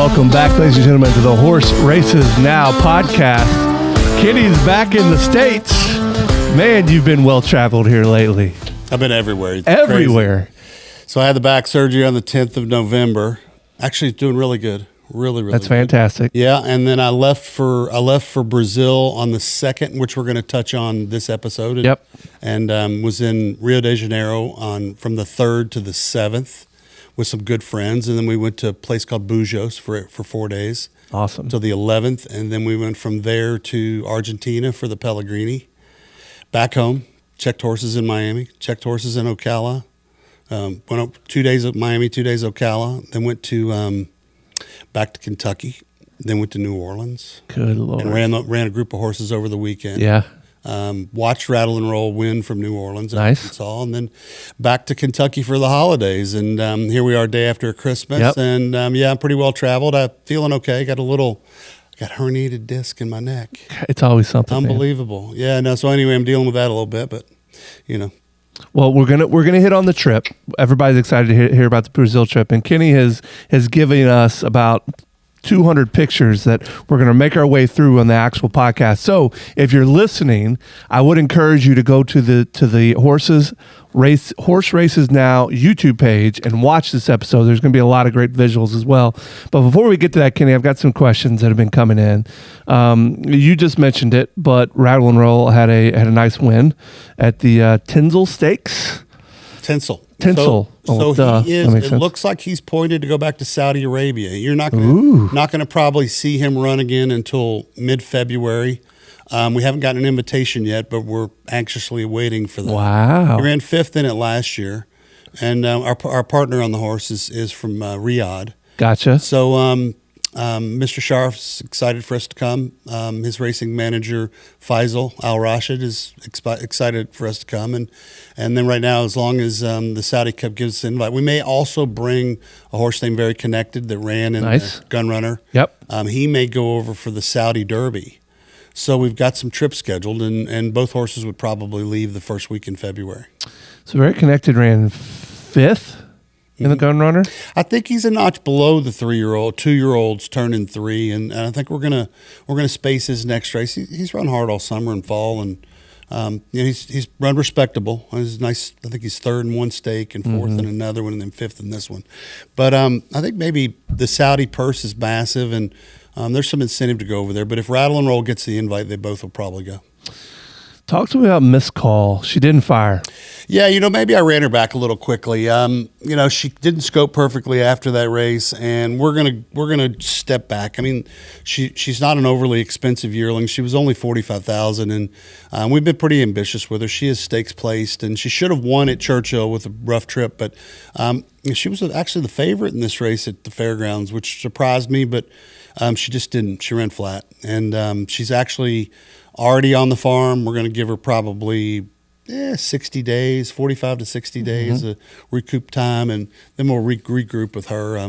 Welcome back, ladies and gentlemen, to the Horse Races Now podcast. Kenny's back in the States. Man, you've been well-traveled here lately. I've been everywhere. It's everywhere. Crazy. So I had the back surgery on the 10th of November. Actually, it's doing really good. Really That's good. Fantastic. Yeah, and then I left for Brazil on the 2nd, which we're going to touch on this episode. Yep. And was in Rio de Janeiro from the 3rd to the 7th with some good friends, and then we went to a place called BJO for 4 days. Awesome. Till the 11th, and then we went from there to Argentina for the Pellegrini. Back home, checked horses in Miami, checked horses in Ocala. Went up 2 days at Miami, 2 days Ocala. Then went to back to Kentucky. Then went to New Orleans. Good Lord. And ran a group of horses over the weekend. Yeah. Watched Rattle and Roll win from New Orleans. Nice. Arkansas, and then back to Kentucky for the holidays. And here we are, day after Christmas. Yep. And yeah, I'm pretty well traveled. I'm feeling okay. Got herniated disc in my neck. It's always something. Unbelievable. Man. Yeah. No. So anyway, I'm dealing with that a little bit, but you know. Well, we're gonna hit on the trip. Everybody's excited to hear about the Brazil trip, and Kenny has given us about 200 pictures that we're going to make our way through on the actual podcast. So if you're listening, I would encourage you to go to the Horse Races Now YouTube page and watch this episode. There's going to be a lot of great visuals as well. But before we get to that, Kenny, I've got some questions that have been coming in. You just mentioned it, but Rattle and Roll had a nice win at the Tinsel Stakes. Tinsel. So he is. It looks like he's pointed to go back to Saudi Arabia. You're not going to probably see him run again until mid-February. We haven't gotten an invitation yet, but we're anxiously waiting for that. Wow. He ran 5th in it last year, and our partner on the horse is from Riyadh. Gotcha. So Mr. Sharf's excited for us to come. His racing manager, Faisal Al-Rashid, is excited for us to come. And then right now, as long as the Saudi Cup gives us an invite, we may also bring a horse named Very Connected that ran in the Gun Runner. Yep. He may go over for the Saudi Derby. So we've got some trips scheduled, and both horses would probably leave the first week in February. So Very Connected ran 5th in the Gun Runner? I think he's a notch below the 2-year-olds turning 3, and I think we're gonna space his next race. He's run hard all summer and fall, and he's run respectable. He's nice. I think he's 3rd in one stake and 4th in another one, and then 5th in this one. But I think maybe the Saudi purse is massive, and there's some incentive to go over there. But if Rattle and Roll gets the invite, they both will probably go. Talk to me about Miss Call. She didn't fire. Yeah, maybe I ran her back a little quickly. She didn't scope perfectly after that race, and we're gonna step back. I mean, she's not an overly expensive yearling. She was only $45,000, and we've been pretty ambitious with her. She is stakes placed, and she should have won at Churchill with a rough trip, but she was actually the favorite in this race at the fairgrounds, which surprised me. But she just didn't. She ran flat, and she's actually already on the farm. We're going to give her probably 60 days, 45 to 60 days of recoup time, and then we'll regroup with her.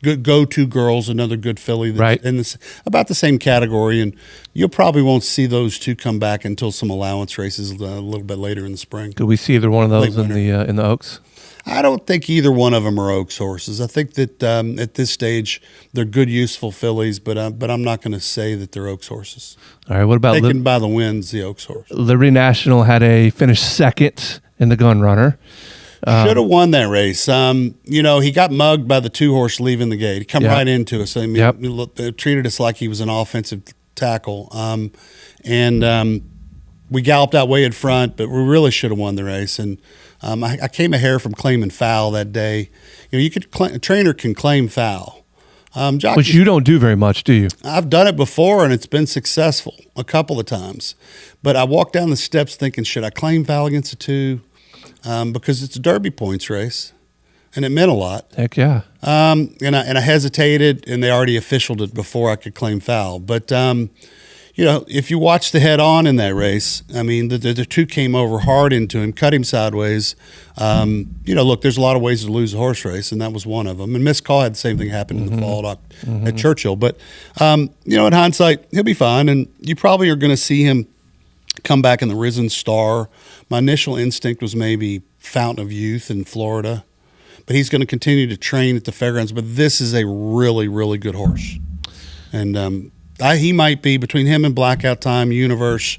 Good go-to girls, another good filly that's in this about the same category, and you probably won't see those two come back until some allowance races a little bit later in the spring. Could we see either one of those in the Oaks? I don't think either one of them are Oaks horses. I think that at this stage they're good, useful fillies, but I'm not going to say that they're Oaks horses. All right, what about taken by the winds? The Oaks horse. Liberty National had finished 2nd in the Gun Runner. Should have won that race. He got mugged by the 2-horse leaving the gate. He come right into us. I mean, they treated us like he was an offensive tackle. We galloped out way in front, but we really should have won the race. And I came a hair from claiming foul that day. A trainer can claim foul. Which you don't do very much, do you? I've done it before, and it's been successful a couple of times. But I walked down the steps thinking, should I claim foul against a 2? Because it's a Derby points race, and it meant a lot. Heck yeah. And I hesitated, and they already officialed it before I could claim foul. But if you watch the head-on in that race, I mean, the 2 came over hard into him, cut him sideways. Look, there's a lot of ways to lose a horse race, and that was one of them. And Miss Call had the same thing happen in the fall at Churchill. But, in hindsight, he'll be fine, and you probably are going to see him come back in the Risen Star. My initial instinct was maybe Fountain of Youth in Florida. but he's going to continue to train at the fairgrounds. But this is a really, really good horse. And he might be, between him and Blackout Time, Universe,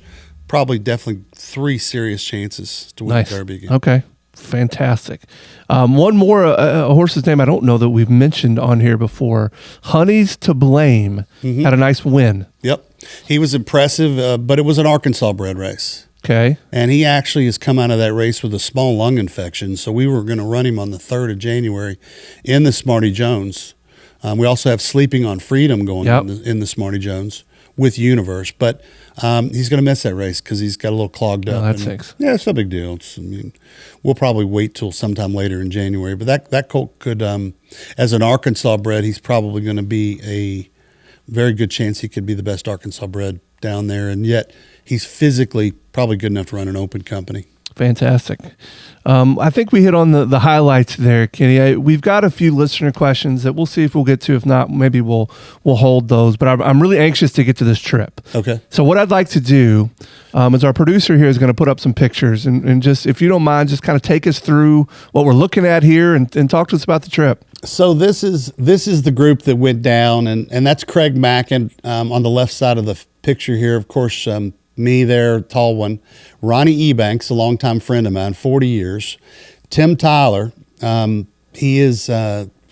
probably definitely 3 serious chances to win the Derby again. Okay. Fantastic. One more, a horse's name I don't know that we've mentioned on here before. Honey's to Blame had a nice win. Yep. He was impressive, but it was an Arkansas bred race. Okay. And he actually has come out of that race with a small lung infection. So we were going to run him on the 3rd of January in the Smarty Jones. We also have Sleeping on Freedom going in the Smarty Jones with Universe. But he's going to miss that race because he's got a little clogged up. That stinks. Yeah, it's no big deal. We'll probably wait till sometime later in January. But that colt could, as an Arkansas bred, he's probably going to be a very good chance he could be the best Arkansas bred down there. And yet he's physically probably good enough to run an open company. Fantastic. I think we hit on the highlights there, Kenny. We've got a few listener questions that we'll see if we'll get to. If not, maybe we'll hold those. But I'm really anxious to get to this trip. Okay. So what I'd like to do is our producer here is going to put up some pictures and just, if you don't mind, just kind of take us through what we're looking at here and talk to us about the trip. So this is the group that went down, and that's Craig Mackin on the left side of the picture here. Of course, me there, tall one. Ronnie Ebanks, a longtime friend of mine, 40 years. Tim Tyler, he is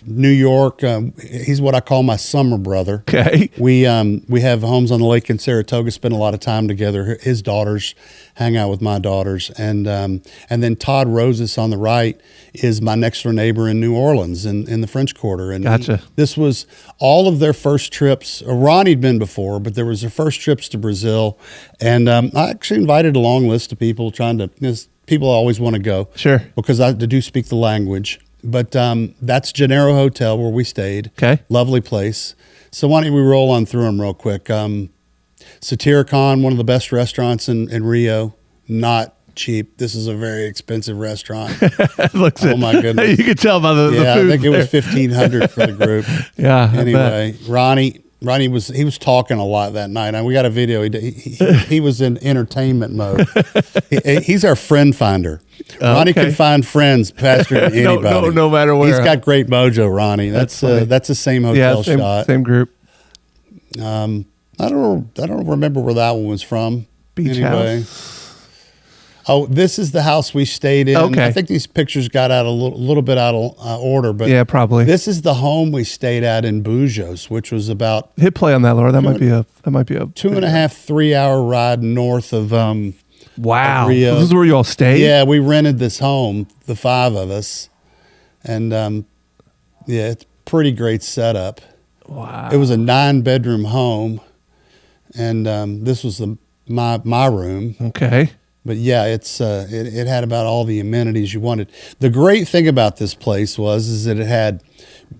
New York. He's what I call my summer brother. Okay. We have homes on the lake in Saratoga, spend a lot of time together. His daughters hang out with my daughters. And then Todd Roses on the right is my next door neighbor in New Orleans in the French Quarter. And Gotcha. This was all of their first trips. Ronnie'd been before, but there was their first trips to Brazil. And I actually invited a long list of people people always want to go. Sure. Because I do speak the language. But that's Gennaro Hotel where we stayed. Okay. Lovely place. So why don't we roll on through them real quick. Satiricon, one of the best restaurants in Rio. Not cheap. This is a very expensive restaurant. Oh my goodness. You can tell by the food. I think it was $1,500 for the group. Yeah. Anyway, Ronnie was talking a lot that night. And we got a video. He was in entertainment mode. He's our friend finder. Ronnie can find friends faster than anybody. no matter where. He's got great mojo, Ronnie. That's the same hotel shot. Same group. I don't remember where that one was from. Beach house. Oh, this is the house we stayed in. Okay. I think these pictures got out a little bit out of order, but yeah, probably. This is the home we stayed at in Bujos, which was about hit play on that, Laura. That might be a 2.5, 3 hour ride north of wow. Rio. This is where you all stayed? Yeah, we rented this home, the 5 of us, and it's a pretty great setup. Wow. It was a 9-bedroom home, and this was my room. Okay. But yeah, it had about all the amenities you wanted. The great thing about this place is that it had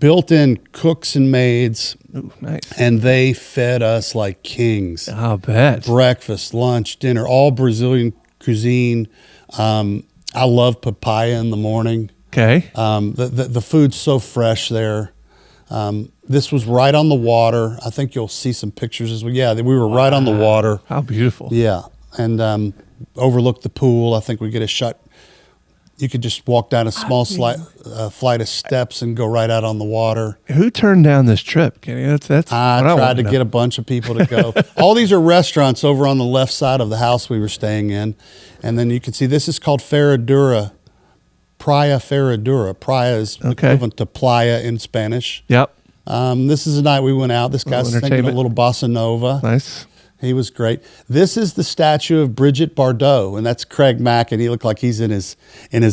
built-in cooks and maids. Ooh, nice. And they fed us like kings. I'll bet. Breakfast, lunch, dinner, all Brazilian cuisine. I love papaya in the morning. Okay. The food's so fresh there. This was right on the water. I think you'll see some pictures as well. Yeah, we were right on the water. How beautiful. Yeah, and overlooked the pool. I think we get a shot. You could just walk down a small flight of steps and go right out on the water. Who turned down this trip, Kenny? That's I tried to get a bunch of people to go. All these are restaurants over on the left side of the house we were staying in. And then you can see this is called Ferradura, Praia Ferradura. Praia is equivalent to playa in Spanish. Yep. This is the night we went out. This guy's singing a little bossa nova. Nice. He was great. This is the statue of Brigitte Bardot, and that's Craig Mack, and he looked like he's in his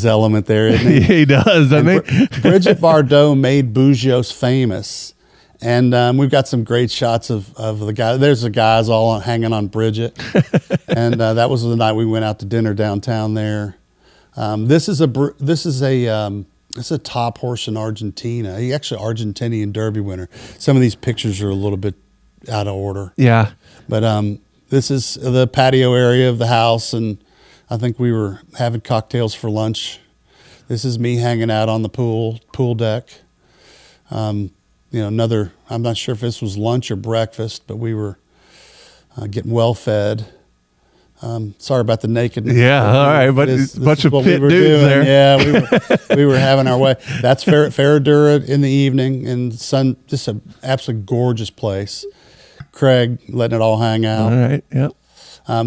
element there, isn't he? He does, doesn't he? Brigitte Bardot made Bujos famous, and we've got some great shots of the guy. There's the guys all hanging on Brigitte, and that was the night we went out to dinner downtown there. This is a top horse in Argentina. He actually Argentinian Derby winner. Some of these pictures are a little bit out of order. Yeah. But this is the patio area of the house, and I think we were having cocktails for lunch. This is me hanging out on the pool deck. I'm not sure if this was lunch or breakfast, but we were getting well fed. Sorry about the nakedness. Yeah, all right, but this bunch is of what pit we were dudes doing. there. Yeah, we were having our way. That's Ferradura in the evening, and sun. Just an absolutely gorgeous place. Craig letting it all hang out. All right, yep.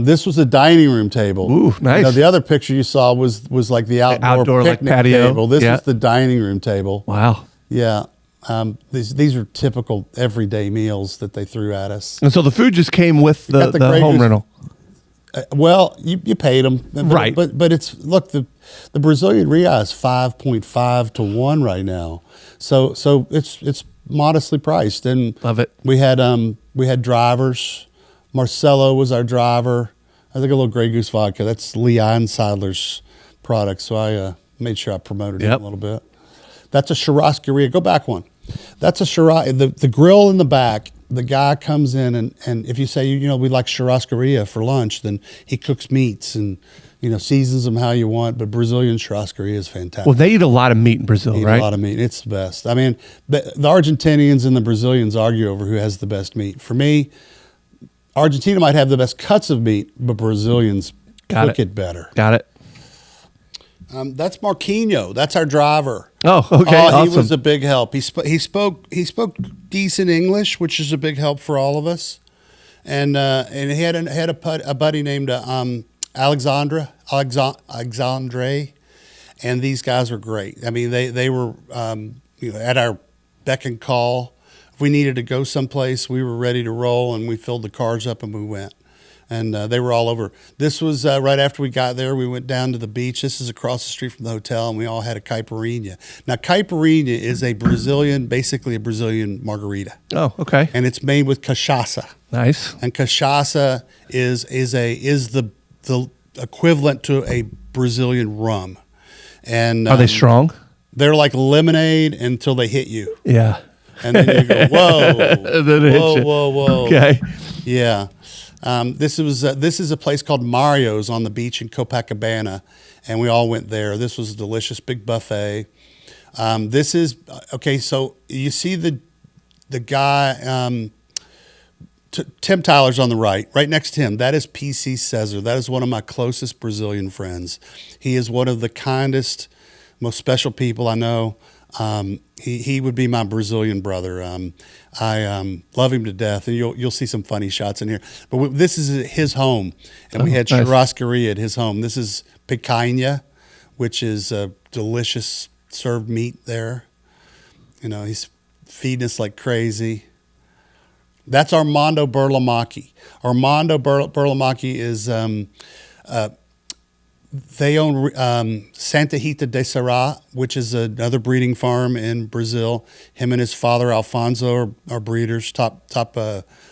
This was a dining room table. Ooh, nice. You know, the other picture you saw was like the outdoor like picnic patio. table. This Yeah. is the dining room table. Wow. Yeah. These are typical everyday meals that they threw at us. And so the food just came with the Grey home Goose. rental. Well, you paid them, Right. But it's look the Brazilian real is 5.5 to 1 right now, so it's modestly priced, and Love it. We had drivers. Marcelo was our driver. I think a little Grey Goose vodka. That's Lee Einsiedler's product, so I made sure I promoted it a little bit. That's a churrascaria. Go back one. That's a churrascaria. The grill in the back. The guy comes in and if you say, you know, we like churrascaria for lunch, then he cooks meats and, you know, seasons them how you want. But Brazilian churrascaria is fantastic. Well, they eat a lot of meat in Brazil, right? A lot of meat. It's the best. I mean, the Argentinians and the Brazilians argue over who has the best meat. For me, Argentina might have the best cuts of meat, but Brazilians cook it better. Got it. That's Marquinhos. That's our driver. Oh, okay. Awesome. He was a big help. He spoke decent English, which is a big help for all of us. And he had a buddy named Alexandre, and these guys were great. I mean, they were you know, at our beck and call. If we needed to go someplace, we were ready to roll, and we filled the cars up and we went. And they were all over. This was right after we got there. We went down to the beach. This is across the street from the hotel, and we all had a caipirinha. Now, caipirinha is basically a Brazilian margarita. Oh, okay. And it's made with cachaça. Nice. And cachaça is the equivalent to a Brazilian rum. And Are they strong? They're like lemonade until they hit you. Yeah. And then you go, whoa, And then it hits you. whoa. Okay. Yeah. This is a place called Mario's on the beach in Copacabana, and we all went there. This was a delicious big buffet. This is okay. So you see the guy, Tim Tyler's on the right next to him. That is PC Cesar. That is one of my closest Brazilian friends. He is one of the kindest, most special people I know. He would be my Brazilian brother. I love him to death, and you'll see some funny shots in here. But this is his home, and we had churrascaria at his home. This is picanha, which is a delicious served meat there. You know, he's feeding us like crazy. That's Armando Burlamaqui. Armando Burlamaqui is they own Santa Rita de Serra, which is another breeding farm in Brazil. Him and his father Alfonso are breeders, top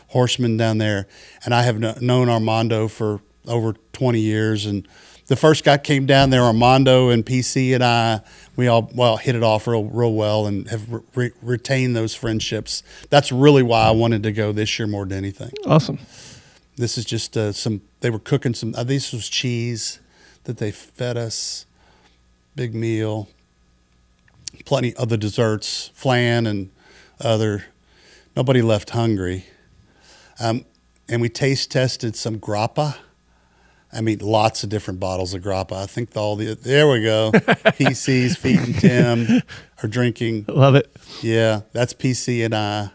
horsemen down there. And I have known Armando for over 20 years. And the first guy came down there, Armando and PC and I, we all hit it off real well and have retained those friendships. That's really why I wanted to go this year more than anything. Awesome. This is just they were cooking some, this was cheese that they fed us, big meal, plenty of the desserts, flan and other. Nobody left hungry. And we taste tested some grappa. I mean, lots of different bottles of grappa. I think there we go. PC's feeding Tim are drinking. Love it. Yeah, that's PC and I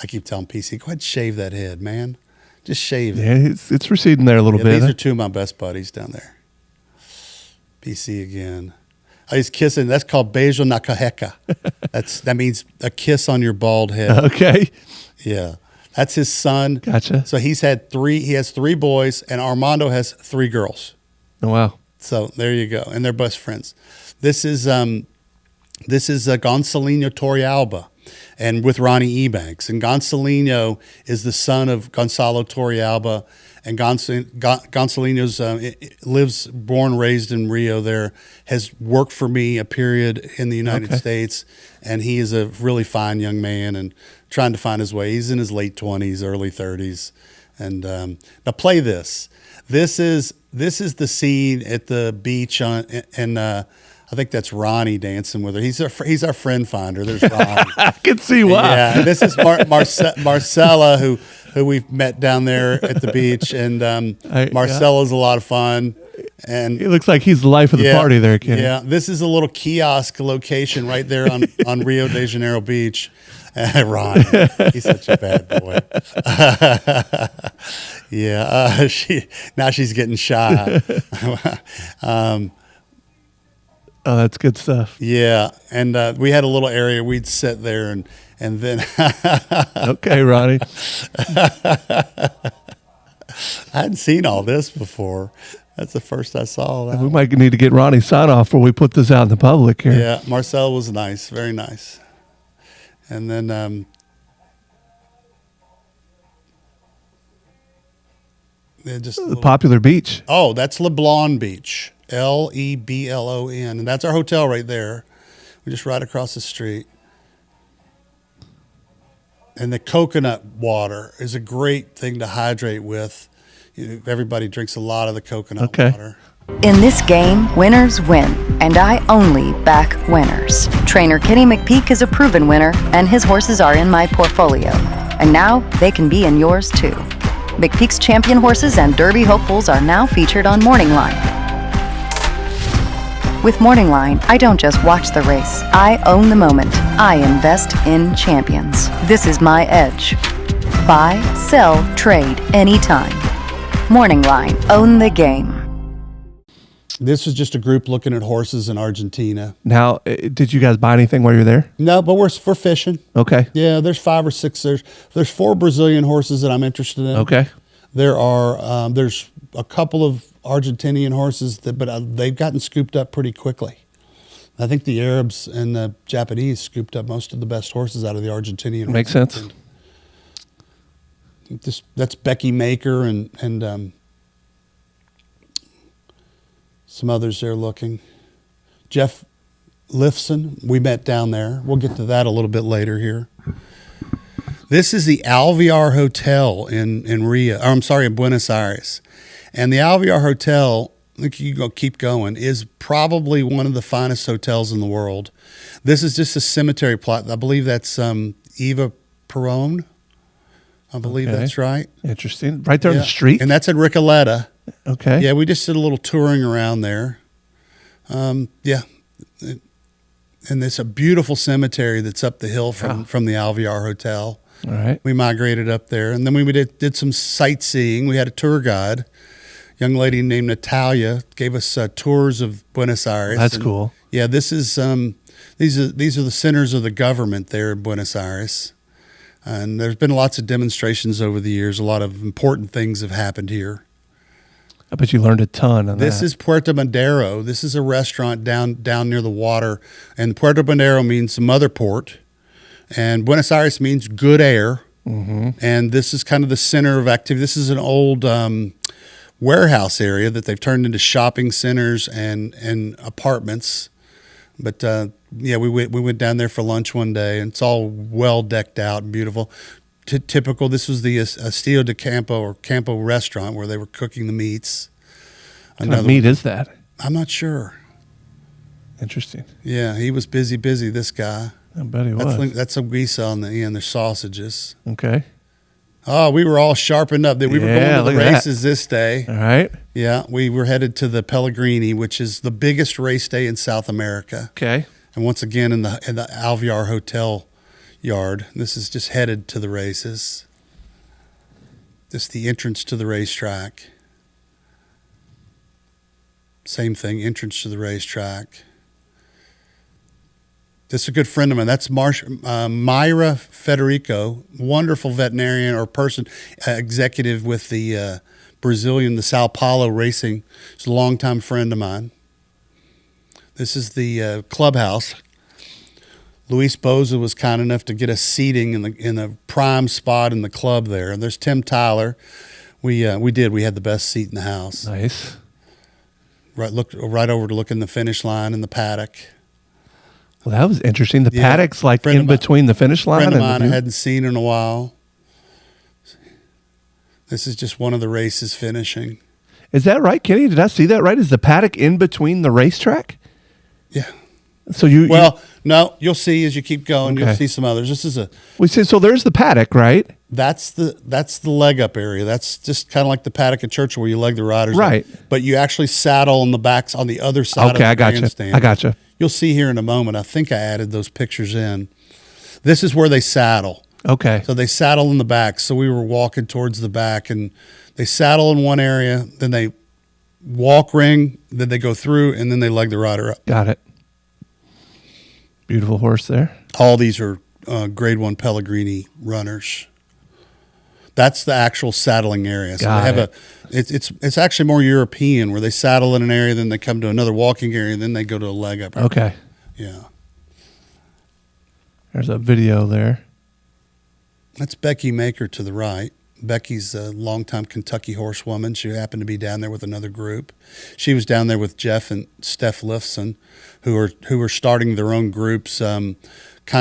keep telling PC, go ahead and shave that head, man. Just shave it. Yeah, it's receding there a little bit. These are two of my best buddies down there. PC again. He's kissing. That's called beijo na careca. That means a kiss on your bald head. Okay. Yeah. That's his son. Gotcha. So he has 3 boys, and Armando has 3 girls. Oh, wow. So there you go. And they're best friends. This is Gonçalino Torrealba, and with Ronnie Ebanks. And Gonçalino is the son of Gonçalo Torrealba. And Gonçalino's born, raised in Rio there, has worked for me a period in the United States. And he is a really fine young man and trying to find his way. He's in his late 20s, early 30s. And now play this. This is the scene at the beach I I think that's Ronnie dancing with her. He's our friend finder. There's Ronnie. I can see why. Yeah, this is Marcella, who we've met down there at the beach, and Marcella's a lot of fun. And it looks like he's the life of the party there, Kenny. Yeah, this is a little kiosk location right there on Rio de Janeiro Beach. Ron, he's such a bad boy. Yeah, she's getting shy. Oh, that's good stuff. Yeah, and we had a little area we'd sit there, and then okay, Ronnie. I hadn't seen all this before. That's the first I saw that. We might need to get Ronnie's sign off before we put this out in the public here. Yeah, Marcel was nice, very nice. And then just the popular beach. Oh, that's Leblon Beach, Leblon, and that's our hotel right there. We're just right across the street. And the coconut water is a great thing to hydrate with. Everybody drinks a lot of the coconut water. In this game, winners win, and I only back winners. Trainer Kenny McPeek is a proven winner, and his horses are in my portfolio. And now they can be in yours too. McPeek's champion horses and Derby hopefuls are now featured on Morning Line. With Morning Line, I don't just watch the race. I own the moment. I invest in champions. This is my edge. Buy, sell, trade, anytime. Morning Line. Own the game. This was just a group looking at horses in Argentina. Now, did you guys buy anything while you were there? No, but we're fishing. Okay. Yeah, there's 5 or 6. There's 4 Brazilian horses that I'm interested in. Okay. There's a couple of Argentinian horses but they've gotten scooped up pretty quickly. I think the Arabs and the Japanese scooped up most of the best horses out of the Argentinian. Makes sense. That's Becky Maker and some others there looking. Jeff Lifson, we met down there. We'll get to that a little bit later here. This is the Alvear Hotel in Buenos Aires. And the Alvear Hotel, I think you can keep going, is probably one of the finest hotels in the world. This is just a cemetery plot. I believe that's Eva Perón. I believe that's right. Interesting. Right there on the street? And that's in Recoleta. Okay. Yeah, we just did a little touring around there. Yeah. And it's a beautiful cemetery that's up the hill from the Alvear Hotel. All right. We migrated up there. And then we did some sightseeing. We had a tour guide. A young lady named Natalia gave us tours of Buenos Aires. That's cool. Yeah, this is these are the centers of the government there in Buenos Aires. And there's been lots of demonstrations over the years. A lot of important things have happened here. I bet you learned a ton on This is Puerto Madero. This is a restaurant down near the water. And Puerto Madero means mother port. And Buenos Aires means good air. Mm-hmm. And this is kind of the center of activity. This is an old warehouse area that they've turned into shopping centers and apartments. But yeah, we went down there for lunch one day, and it's all well decked out and beautiful. Typical. This was the Estilo de Campo or Campo restaurant where they were cooking the meats. What kind of meat is that? I'm not sure. Interesting. Yeah, he was busy. This guy. I bet he was. That's a guisa on the end. There's sausages. Okay. Oh, we were all sharpened up. We were going to the races this day. All right. Yeah, we were headed to the Pellegrini, which is the biggest race day in South America. Okay. And once again in the Alvear Hotel yard. This is just headed to the races. This is the entrance to the racetrack. Same thing, entrance to the racetrack. This is a good friend of mine. That's Myra Federico, wonderful veterinarian or person, executive with the Brazilian, the Sao Paulo Racing. She's a longtime friend of mine. This is the clubhouse. Luis Boza was kind enough to get us seating in the prime spot in the club there. And there's Tim Tyler. We had the best seat in the house. Nice. Right over to look in the finish line in the paddock. Well, that was interesting. The paddock's like in between the finish line. Friend of mine I hadn't seen in a while. This is just one of the races finishing. Is that right, Kenny? Did I see that right? Is the paddock in between the racetrack? Yeah. So no, you'll see as you keep going. Okay. You'll see some others. This is we see. So there's the paddock, right? that's the leg up area. That's just kind of like the paddock at Churchill where you leg the riders, Right? up. But you actually saddle on the backs on the other side. Okay, of the I got you. grandstand. I got you. You'll see here in a moment. I think I added those pictures in. This is where they saddle. Okay. So they saddle in the back. So we were walking towards the back, and they saddle in one area, then they walk ring, then they go through, and then they leg the rider up. Got it. Beautiful horse there. All these are Grade 1 Pellegrini runners. That's the actual saddling area. So Got they have it. it's actually more European where they saddle in an area, then they come to another walking area, then they go to a leg up. Okay. Yeah. There's a video there. That's Becky Maker to the right. Becky's a longtime Kentucky horsewoman. She happened to be down there with another group. She was down there with Jeff and Steph Lifson, who are starting their own groups, kind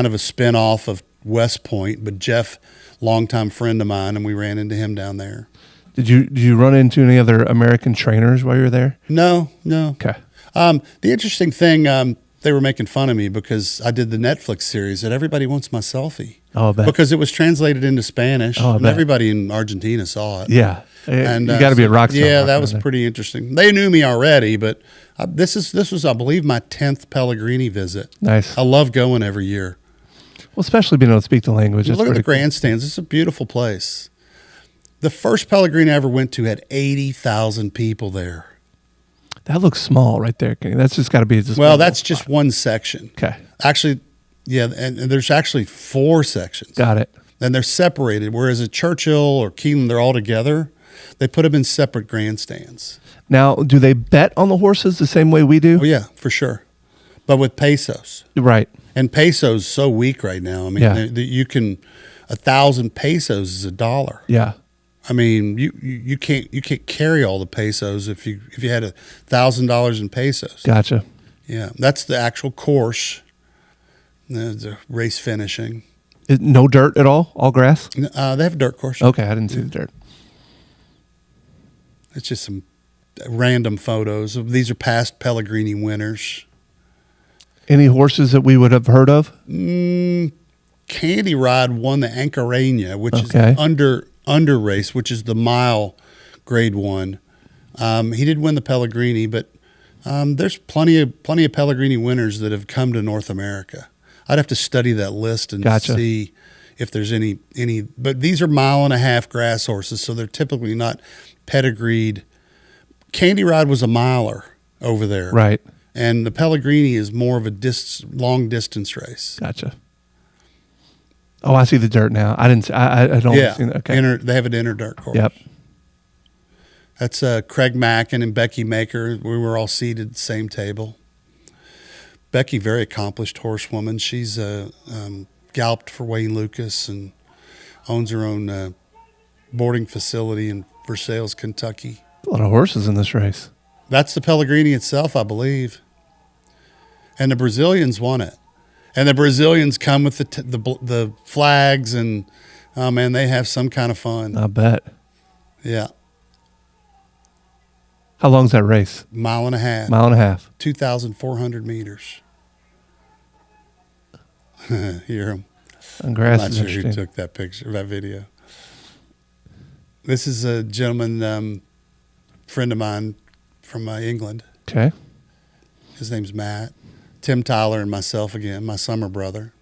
of a spinoff of West Point. But Jeff, longtime friend of mine, and we ran into him down there. Did you run into any other American trainers while you were there? No. Okay. The interesting thing, they were making fun of me because I did the Netflix series that Everybody Wants My Selfie. Oh, I bet. Because it was translated into Spanish, Oh, I and bet. everybody in Argentina saw it. Yeah. And you got to be a rock star. Yeah, rock that star was there. pretty interesting. They knew me already, but this was, I believe, my 10th Pellegrini visit. Nice. I love going every year. Well, especially being able to speak the language. Look That's at the pretty cool. grandstands. It's a beautiful place. The first Pellegrini I ever went to had 80,000 people there. That looks small right there, Kenny. That's just got to be just Well, one that's little just spot. one section. Okay. Actually, yeah, and there's actually 4 sections. Got it. And they're separated, whereas at Churchill or Keeneland, they're all together. They put them in separate grandstands. Now, do they bet on the horses the same way we do? Oh, yeah, for sure. But with pesos. Right. And pesos so weak right now. I mean, Yeah. you can 1,000 pesos is $1. Yeah. I mean, you can't carry all the pesos if you had $1,000 in pesos. Gotcha. Yeah, that's the actual course. The race finishing. No dirt at all grass? They have a dirt course. Okay, I didn't see the dirt. It's just some random photos. These are past Pellegrini winners. Any horses that we would have heard of? Candy Ride won the Ancarena, which Okay. is under race, which is the mile Grade 1. He did win the Pellegrini, but there's plenty of Pellegrini winners that have come to North America. I'd have to study that list and Gotcha. see if there's any. But these are 1.5-mile grass horses, so they're typically not pedigreed. Candy Ride was a miler over there, Right. and the Pellegrini is more of a long distance race. Gotcha. Oh, I see the dirt now. I didn't. I don't. Yeah, See that. Okay. they have an inner dirt course. Yep. That's Craig Mackin and Becky Maker. We were all seated at the same table. Becky, very accomplished horsewoman. She's galloped for Wayne Lucas and owns her own boarding facility in Versailles, Kentucky. A lot of horses in this race. That's the Pellegrini itself, I believe. And the Brazilians won it. And the Brazilians come with the flags, and oh man, they have some kind of fun. I bet. Yeah, How long's that race? 1.5 miles. Mile and a half. 2,400 meters. Hear him. And grass I'm not is sure who interesting. took that picture, that video. This is a gentleman, friend of mine from England. Okay. His name's Matt. Tim Tyler and myself again, my summer brother.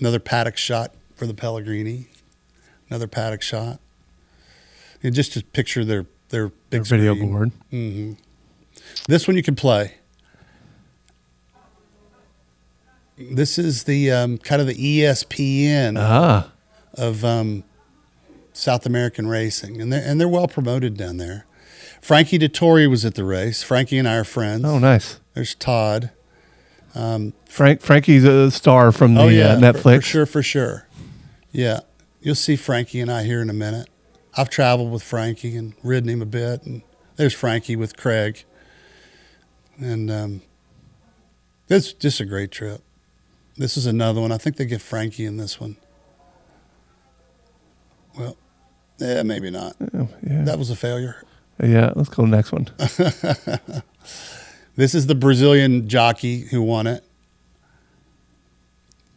Another paddock shot for the Pellegrini. Another paddock shot. And just to picture their big Their video screen. board. Mm-hmm. This one you can play. This is the kind of the ESPN Ah. of South American racing, and they're well promoted down there. Frankie Dettori was at the race. Frankie and I are friends. Oh, nice. There's Todd. Frankie's a star from the Netflix. For sure. Yeah, you'll see Frankie and I here in a minute. I've traveled with Frankie and ridden him a bit, and there's Frankie with Craig. And it's just a great trip. This is another one. I think they get Frankie in this one. Well, yeah, maybe not. Oh, yeah. That was a failure. Yeah, let's go to the next one. This is the Brazilian jockey who won it.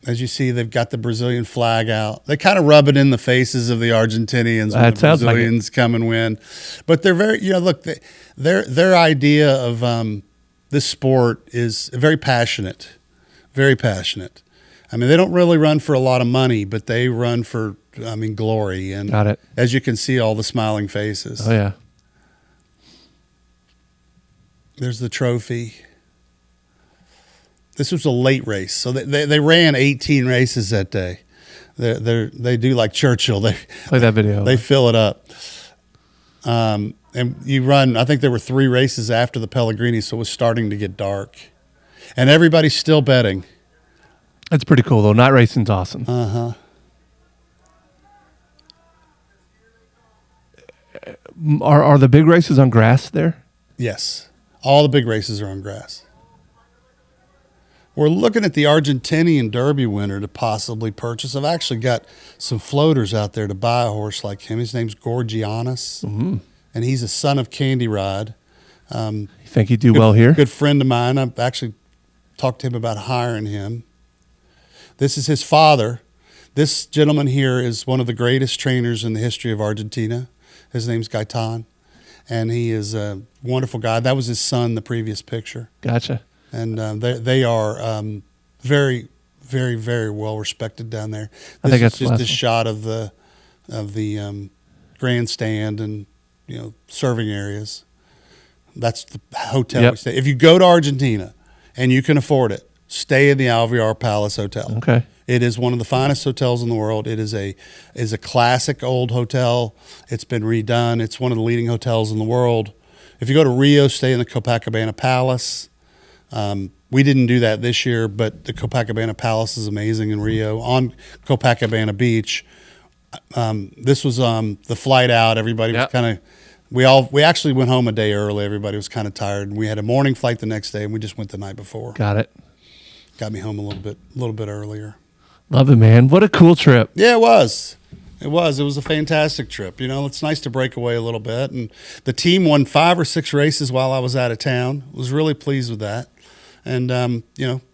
As you see, they've got the Brazilian flag out. They kind of rub it in the faces of the Argentinians when the Brazilians come and win. But they're very, look, their idea of this sport is very passionate, very passionate. I mean, they don't really run for a lot of money, but they run for, glory. And got it. As you can see, all the smiling faces. Oh, yeah. There's the trophy. This was a late race, so they ran 18 races that day. They do like Churchill. They play that video. They fill it up. And you run. I think there were 3 races after the Pellegrini, so it was starting to get dark, and everybody's still betting. That's pretty cool though. Night racing's awesome. Are the big races on grass there? Yes, all the big races are on grass. We're looking at the Argentinian Derby winner to possibly purchase. I've actually got some floaters out there to buy a horse like him. His name's Gorgianis, and he's a son of Candy Ride. You think he'd do well here? Good friend of mine. I've actually talked to him about hiring him. This is his father. This gentleman here is one of the greatest trainers in the history of Argentina. His name's Gaitan, and he is a wonderful guy. That was his son, the previous picture. Gotcha. And they are very, very, very well respected down there. I think that's just a shot of the grandstand and serving areas. That's the hotel we stay. If you go to Argentina and you can afford it, stay in the Alvear Palace Hotel. Okay. It is one of the finest hotels in the world. It is a classic old hotel. It's been redone. It's one of the leading hotels in the world. If you go to Rio, stay in the Copacabana Palace. We didn't do that this year, but the Copacabana Palace is amazing in Rio on Copacabana Beach. This was the flight out. Everybody was kind of. We actually went home a day early. Everybody was kind of tired, and we had a morning flight the next day, and we just went the night before. Got it. Got me home a little bit earlier. Love it, man. What a cool trip. Yeah, it was. It was a fantastic trip. It's nice to break away a little bit. And the team won 5 or 6 races while I was out of town. Was really pleased with that. And,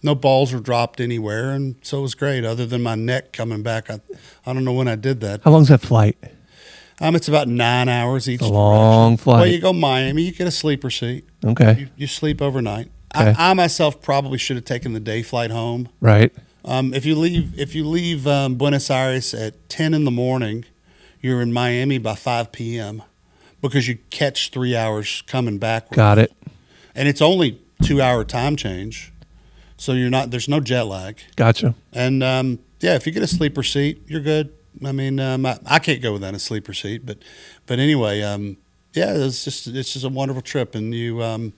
no balls were dropped anywhere. And so it was great, other than my neck coming back. I don't know when I did that. How long's that flight? It's about 9 hours each. A long flight. Well, you go Miami, you get a sleeper seat. Okay. You sleep overnight. Okay. I myself probably should have taken the day flight home. Right. If you leave Buenos Aires at 10 in the morning, you're in Miami by 5 p.m. because you catch 3 hours coming back. Got it. And it's only 2-hour time change, so there's no jet lag. Gotcha. And if you get a sleeper seat, you're good. I can't go without a sleeper seat, but anyway, it's just a wonderful trip, and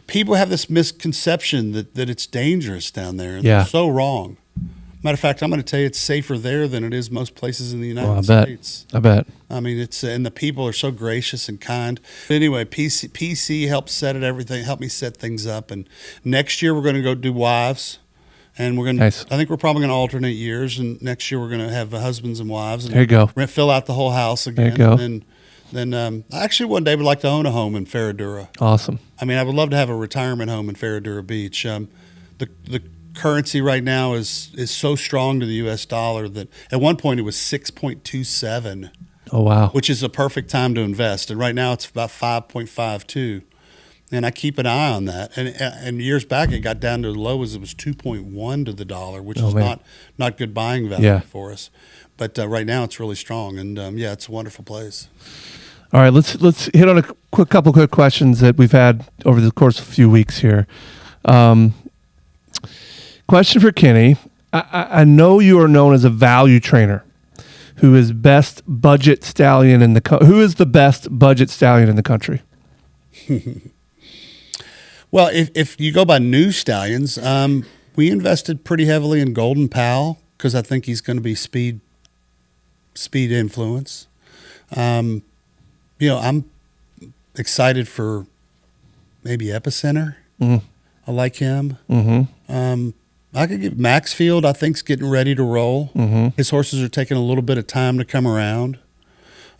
people have this misconception that it's dangerous down there. Yeah. They're so wrong. Matter of fact, I'm going to tell you it's safer there than it is most places in the United States. I bet. It's and the people are so gracious and kind. But anyway, PC helped helped me set things up. And next year we're going to go do wives. And we're going to, nice. I think we're probably going to alternate years. And next year we're going to have husbands and wives. And there you go. We're going to fill out the whole house again. There you go. And then I actually one day would like to own a home in Ferradura. Awesome. I would love to have a retirement home in Ferradura Beach. The currency right now is so strong to the U.S. dollar that at one point it was 6.27. Oh, wow. Which is a perfect time to invest. And right now it's about 5.52. And I keep an eye on that. And years back it got down to as low as it was 2.1 to the dollar, which is not good buying value for us. But right now it's really strong. And it's a wonderful place. All right, let's hit on a couple quick questions that we've had over the course of a few weeks here. Question for Kenny. I know you are known as a value trainer. Who is best budget stallion in the who is the best budget stallion in the country? Well, if you go by new stallions, we invested pretty heavily in Golden Pal because I think he's going to be speed influence. I'm excited for maybe Epicenter. Mm-hmm. I like him. Mm-hmm. I could give Maxfield, I think, is getting ready to roll. Mm-hmm. His horses are taking a little bit of time to come around.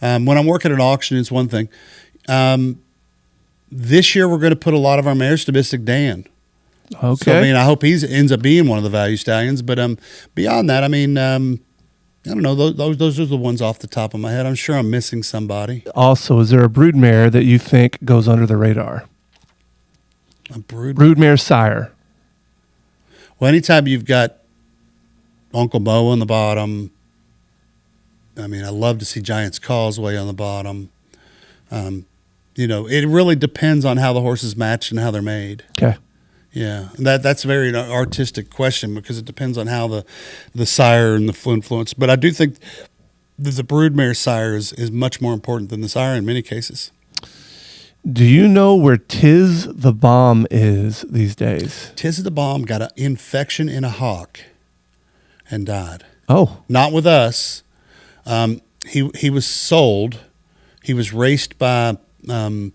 When I'm working at an auction, it's one thing. This year we're going to put a lot of our mares to Mystic Dan. Okay. So, I mean, I hope he ends up being one of the value stallions. But beyond that, I mean, I don't know. Those are the ones off the top of my head. I'm sure I'm missing somebody. Also, is there a broodmare that you think goes under the radar? A brood. Broodmare sire. Well, anytime you've got Uncle Mo on the bottom, I mean, I love to see Giant's Causeway on the bottom. You know, it really depends on how the horses match and how they're made. Okay. Yeah, that's a very artistic question because it depends on how the sire and the influence. But I do think that the broodmare sire is much more important than the sire in many cases. Do you know where Tiz the Bomb is these days? Tiz the Bomb got an infection in a hock and died. Oh. Not with us. He was sold. He was raced by Joe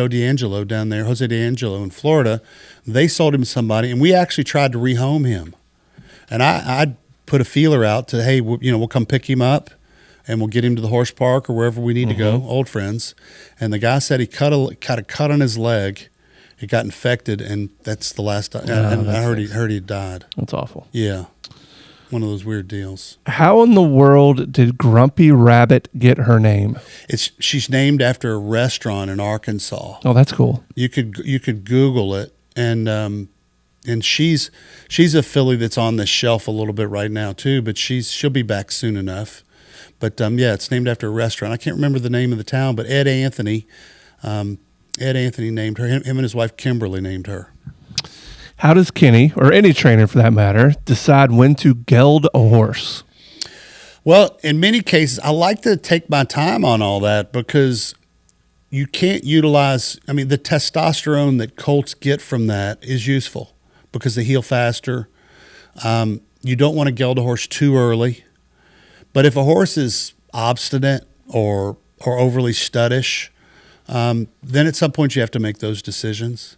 D'Angelo down there, Jose D'Angelo in Florida. They sold him to somebody, and we actually tried to rehome him. And I put a feeler out to, hey, we'll come pick him up, and we'll get him to the horse park or wherever we need to go, old friends. And the guy said he cut a cut on his leg. It got infected, and that's the last time. And I heard he had died. That's awful. Yeah. One of those weird deals. How in the world did Grumpy Rabbit get her name? She's named after a restaurant in Arkansas. Oh, that's cool. You could Google it, and she's a filly that's on the shelf a little bit right now too, but she'll be back soon enough. But yeah, it's named after a restaurant. I can't remember the name of the town, but Ed Anthony named her. Him and his wife Kimberly named her. How does Kenny, or any trainer for that matter, decide when to geld a horse? Well, in many cases, I like to take my time on all that because you can't utilize, I mean, the testosterone that colts get from that is useful because they heal faster. You don't want to geld a horse too early. But if a horse is obstinate or overly studdish, then at some point you have to make those decisions.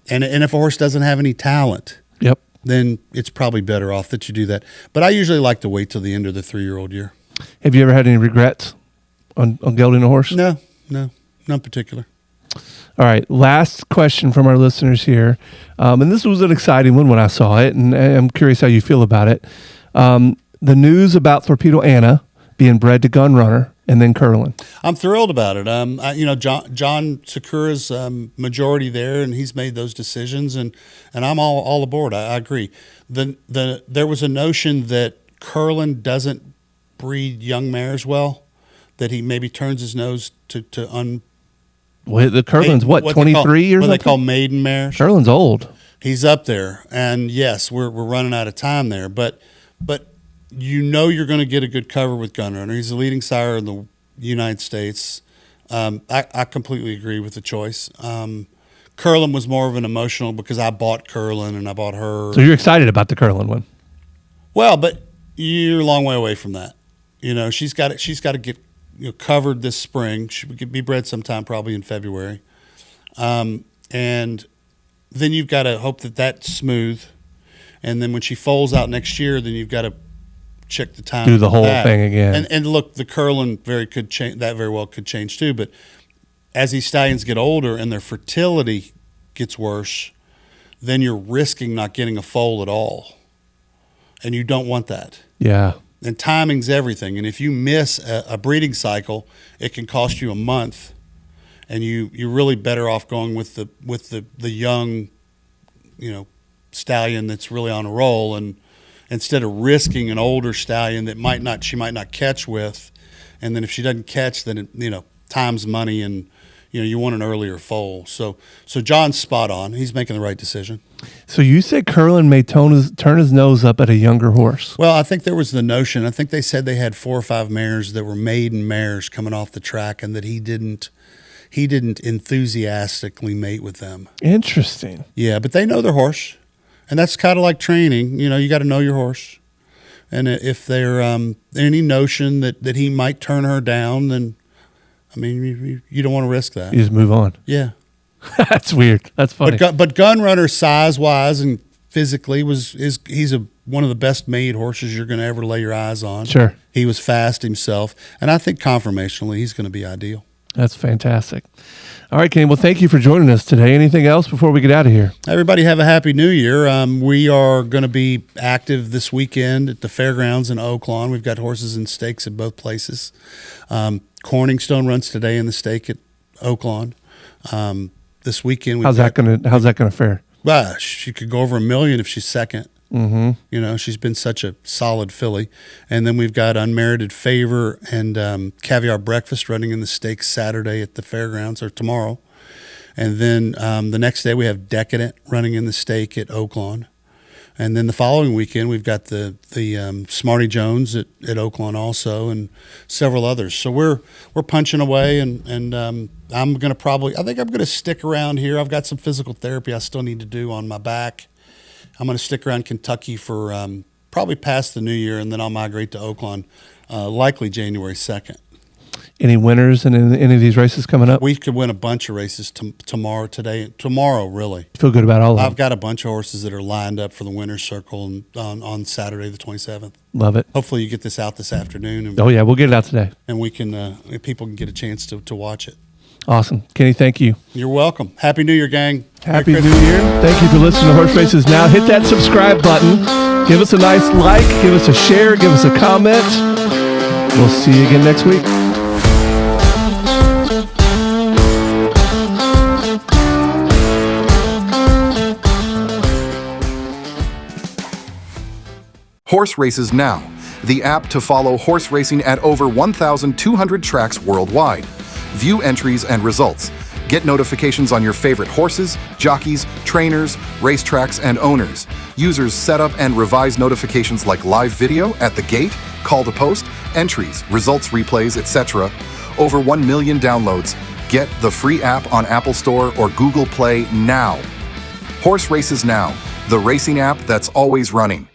And if a horse doesn't have any talent, Yep. then it's probably better off that you do that. But I usually like to wait till the end of the 3-year-old year. Have you ever had any regrets on gelding a horse? No, none particular. All right, last question from our listeners here. And this was an exciting one when I saw it, and I'm curious how you feel about it. The news about Torpedo Anna being bred to Gun Runner and then Curlin. I'm thrilled about it. John Sakura's majority there, and he's made those decisions, and I'm all aboard. I agree. There was a notion that Curlin doesn't breed young mares well, that he maybe turns his nose to Well, the Curlin's what 23 or something? What they call maiden mares. Curlin's old. He's up there, and yes, we're running out of time there, but you're going to get a good cover with Gun Runner. He's the leading sire in the United States. I completely agree with the choice. Curlin was more of an emotional because I bought Curlin and I bought her. So you're excited about the Curlin one? Well, but you're a long way away from that. She's got to get covered this spring. She would be bred sometime probably in February, and then you've got to hope that that's smooth. And then when she foals out next year, then you've got to check the time. Do the whole thing again. And look, the Curlin very well could change too. But as these stallions get older and their fertility gets worse, then you're risking not getting a foal at all. And you don't want that. Yeah. And timing's everything. And if you miss a breeding cycle, it can cost you a month. And you're really better off going with the young, stallion that's really on a roll, and instead of risking an older stallion that she might not catch with, and then if she doesn't catch, then time's money, and you want an earlier foal. So John's spot on. He's making the right decision. So you said Curlin may turn his nose up at a younger horse. Well, I think there was the notion. I think they said they had 4 or 5 mares that were maiden mares coming off the track, and that he didn't enthusiastically mate with them. Interesting. Yeah, but they know their horse. And that's kind of like training. You got to know your horse. And if there any notion that he might turn her down, then, I mean, you don't want to risk that. You just move on. Yeah. That's weird. That's funny. But Gun Runner, size-wise and physically, he's one of the best made horses you're going to ever lay your eyes on. Sure. He was fast himself. And I think conformationally, he's going to be ideal. That's fantastic. All right, Kenny. Well, thank you for joining us today. Anything else before we get out of here? Everybody have a happy new year. We are going to be active this weekend at the fairgrounds in Oaklawn. We've got horses and stakes at both places. Corningstone runs today in the stake at Oaklawn. This weekend, How's that gonna fare? She could go over $1 million if she's second. Mm-hmm. You know, she's been such a solid filly. And then we've got Unmerited Favor and Caviar Breakfast running in the stakes Saturday at the fairgrounds, or tomorrow. And then the next day we have Decadent running in the stake at Oaklawn. And then the following weekend we've got the Smarty Jones at Oaklawn also, and several others. So we're punching away, and I'm going to I think I'm going to stick around here. I've got some physical therapy I still need to do on my back. I'm going to stick around Kentucky for probably past the new year, and then I'll migrate to Oaklawn, likely January 2nd. Any winners in any of these races coming up? We could win a bunch of races tomorrow, really. Feel good about all of them? I've got a bunch of horses that are lined up for the winner's circle on Saturday the 27th. Love it. Hopefully you get this out this afternoon. Oh, yeah, we'll get it out today. And we can people can get a chance to watch it. Awesome. Kenny, thank you. You're welcome. Happy New Year, gang. Happy New Year. Thank you for listening to Horse Races Now. Hit that subscribe button. Give us a nice like. Give us a share. Give us a comment. We'll see you again next week. Horse Races Now, the app to follow horse racing at over 1,200 tracks worldwide. View entries and results. Get notifications on your favorite horses, jockeys, trainers, racetracks, and owners. Users set up and revise notifications like live video at the gate, call to post, entries, results replays, etc. Over 1 million downloads. Get the free app on Apple Store or Google Play now. Horse Races Now, the racing app that's always running.